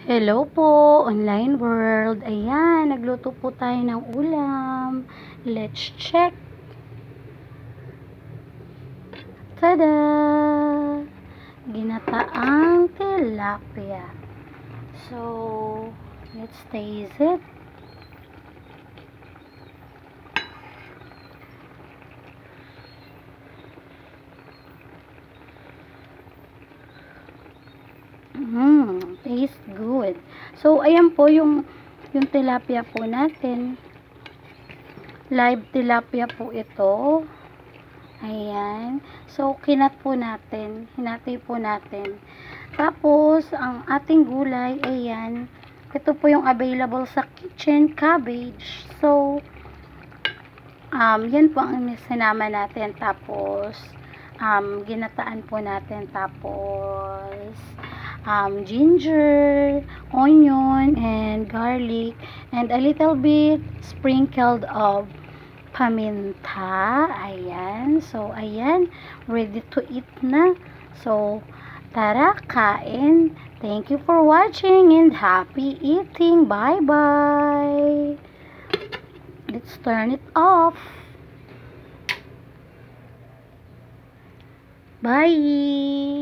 Hello po, online world. Ayan, nagluto po tayo ng ulam. Let's check. Tada! Ginataang tilapia. So, let's taste it. Taste good. So, ayan po yung tilapia po natin. Live tilapia po ito. Ayan. So, kinat po natin. Hinati po natin. Tapos, ang ating gulay, ayan. Ito po yung available sa kitchen, cabbage. So, yan po ang sinama natin. Tapos, ginataan po natin. Tapos, ginger, onion, and garlic, and a little bit sprinkled of paminta. Ayan. So, ayan. Ready to eat na. So, tara, kain. Thank you for watching and happy eating. Bye-bye. Let's turn it off. Bye.